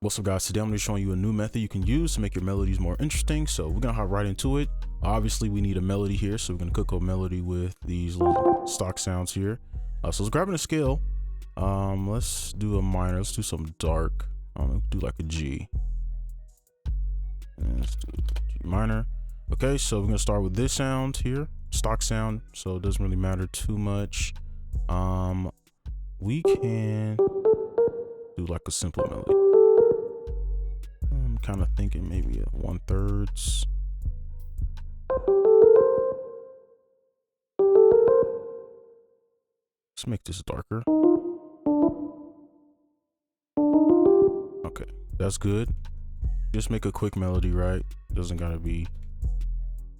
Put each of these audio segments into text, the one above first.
What's up, guys? Today I'm going to be showing you a new method you can use to make your melodies more interesting. So we're going to hop right into it. Obviously we need a melody here, so we're going to cook a melody with these little stock sounds here. So let's grab in a scale. Let's do a minor. Let's do some dark. Do like a G. And let's do G minor. Okay, so we're going to start with this sound here, stock sound. So it doesn't really matter too much. We can do like a simple melody. I'm kind of thinking maybe a 1/3. Let's make this darker. Okay, that's good. Just make a quick melody, right? Doesn't gotta be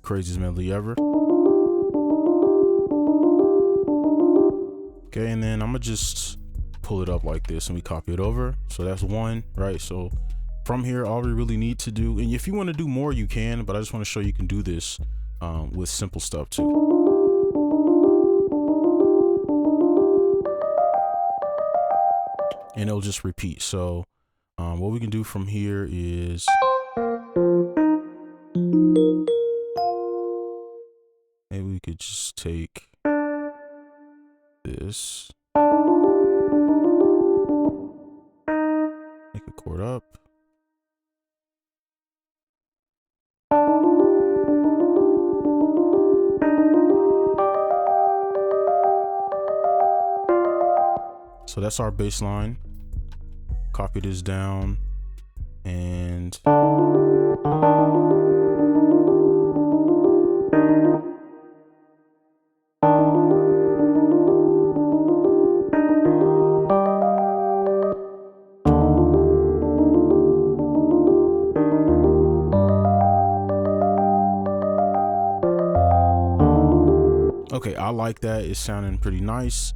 craziest melody ever. Okay, and then I'm gonna just pull it up like this and we copy it over. So that's one, right? So from here, all we really need to do, and if you want to do more, you can, but I just want to show you can do this with simple stuff too. And it'll just repeat. So what we can do from here is maybe we could just take this, make a chord up. So that's our bass line. Copy this down and okay, I like that. It's sounding pretty nice.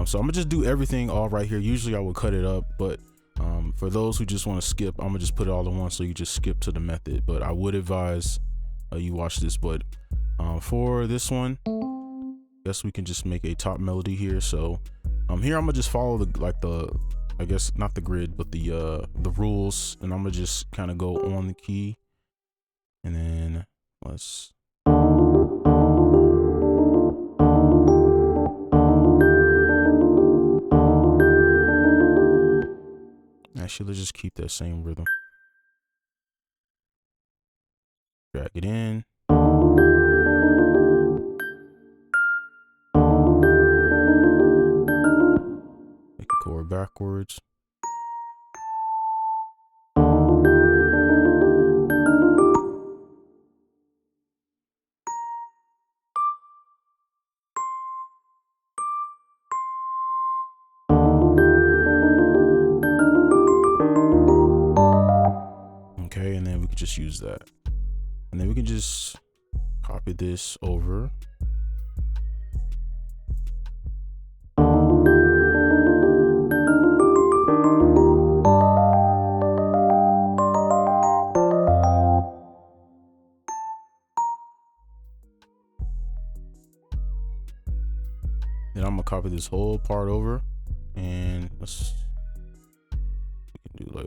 So I'm gonna just do everything all right here. Usually I would cut it up, but for those who just want to skip, I'm gonna just put it all in one, so you just skip to the method. But I would advise you watch this. But for this one, I guess we can just make a top melody here. So here I'm gonna just follow the I guess not the grid, but the rules, and I'm gonna just kind of go on the key, and then let's. Actually, let's just keep that same rhythm. Drag it in. Make the chord backwards. Okay, and then we could just use that. And then we can just copy this over. Then I'm gonna copy this whole part over, and we can do like.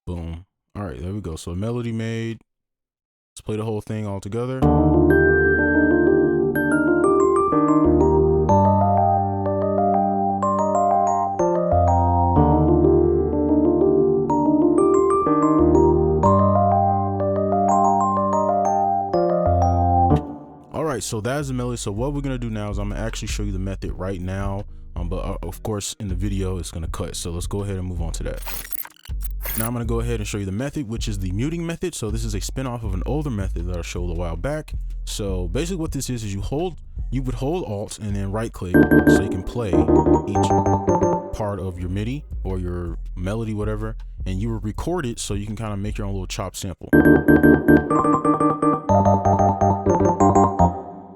Boom. All right, there we go. So melody made. Let's play the whole thing all together. All right, so that's the melody. So what we're gonna do now is I'm gonna actually show you the method right now. But of course in the video it's gonna cut. So let's go ahead and move on to that. Now I'm going to go ahead and show you the method, which is the muting method. So this is a spin-off of an older method that I showed a while back. So basically what this is you would hold Alt and then right click so you can play each part of your MIDI or your melody, whatever, and you will record it so you can kind of make your own little chop sample.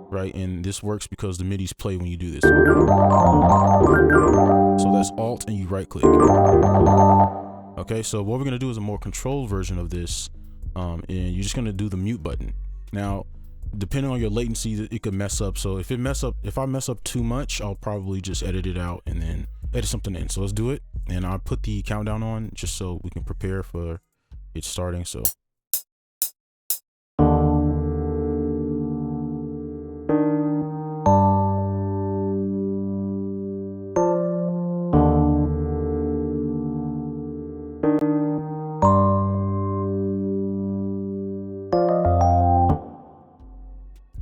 Right, and this works because the MIDIs play when you do this. So that's Alt and you right click. Okay, so what we're gonna do is a more controlled version of this, and you're just gonna do the mute button. Now, depending on your latency, it could mess up. So if I mess up too much, I'll probably just edit it out and then edit something in. So let's do it, and I'll put the countdown on just so we can prepare for it starting. So.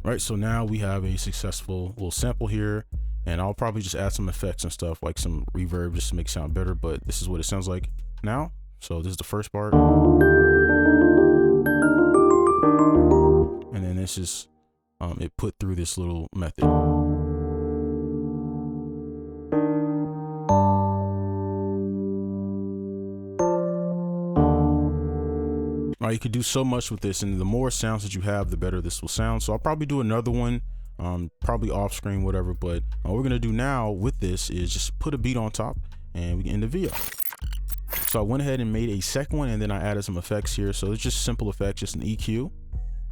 Right, so now we have a successful little sample here, and I'll probably just add some effects and stuff like some reverb just to make it sound better, but this is what it sounds like now. So this is the first part, and then this is it put through this little method. All right, you can do so much with this, and the more sounds that you have, the better this will sound. So I'll probably do another one, probably off screen, whatever. But what we're gonna do now with this is just put a beat on top, and we can end the video. So I went ahead and made a second one, and then I added some effects here. So it's just simple effects, just an EQ,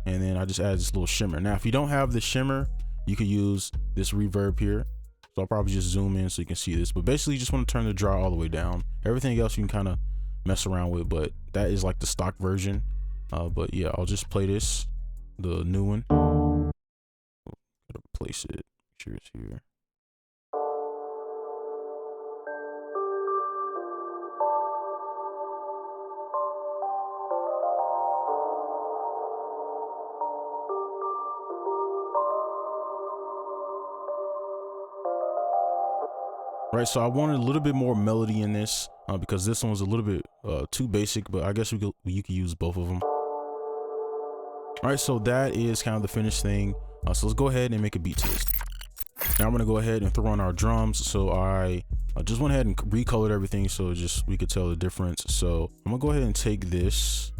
and then I just added this little shimmer. Now, if you don't have the shimmer, you could use this reverb here. So I'll probably just zoom in so you can see this. But basically, you just want to turn the draw all the way down. Everything else you can kind of mess around with, but that is like the stock version. But yeah, I'll just play this, the new one. Gotta place it, make sure it's here. Right, so I wanted a little bit more melody in this because this one was a little bit too basic, but I guess you could use both of them. All right, so that is kind of the finished thing. So let's go ahead and make a beat to this. Now I'm gonna go ahead and throw on our drums. So I just went ahead and recolored everything so we could tell the difference. So I'm gonna go ahead and take this,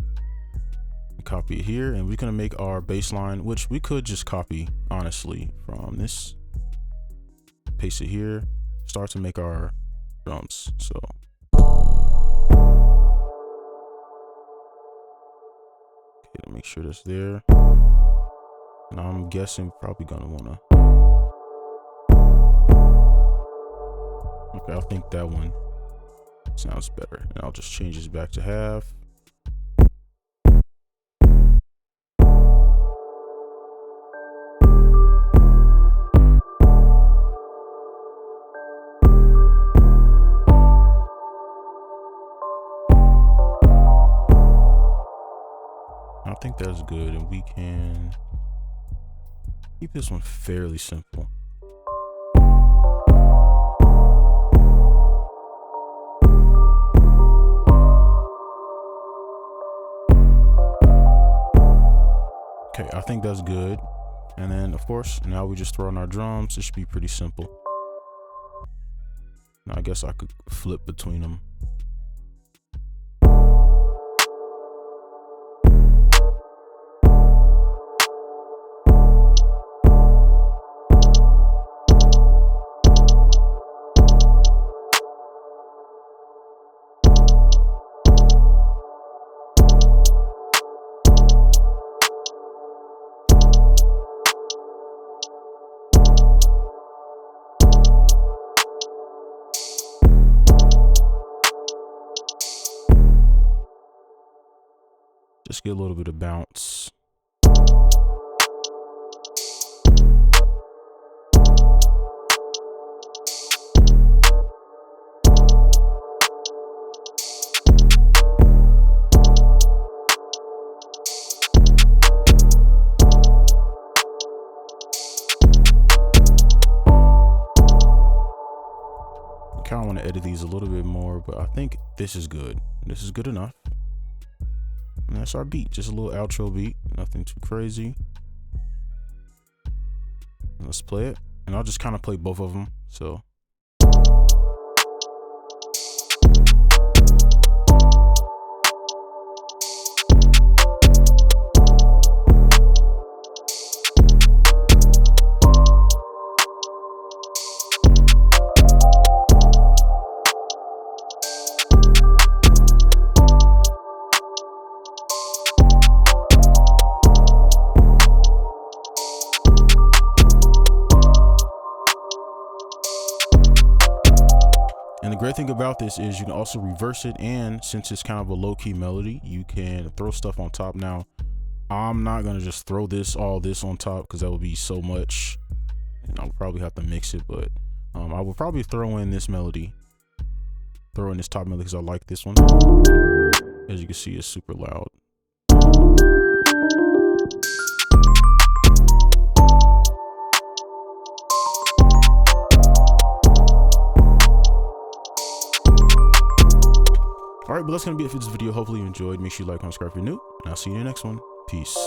and copy it here, and we're gonna make our bass line, which we could just copy honestly from this, paste it here, start to make our drums. So okay, make sure that's there, and I'm guessing probably gonna wanna, okay, I think that one sounds better, and I'll just change this back to half. I think that's good, and we can keep this one fairly simple. Okay, I think that's good. And then of course, now we just throw in our drums. It should be pretty simple. Now I guess I could flip between them. Just get a little bit of bounce. I kind of want to edit these a little bit more, but I think this is good. This is good enough. And that's our beat, just a little outro beat, nothing too crazy. Let's play it, and I'll just kind of play both of them. So And the great thing about this is you can also reverse it, and since it's kind of a low-key melody, you can throw stuff on top. Now, I'm not gonna just throw all this on top because that would be so much, and I'll probably have to mix it, but I will probably throw in this melody, throw in this top melody because I like this one. As you can see, it's super loud. All right, but that's gonna be it for this video. Hopefully you enjoyed. Make sure you like and subscribe if you're new, and I'll see you in the next one. Peace.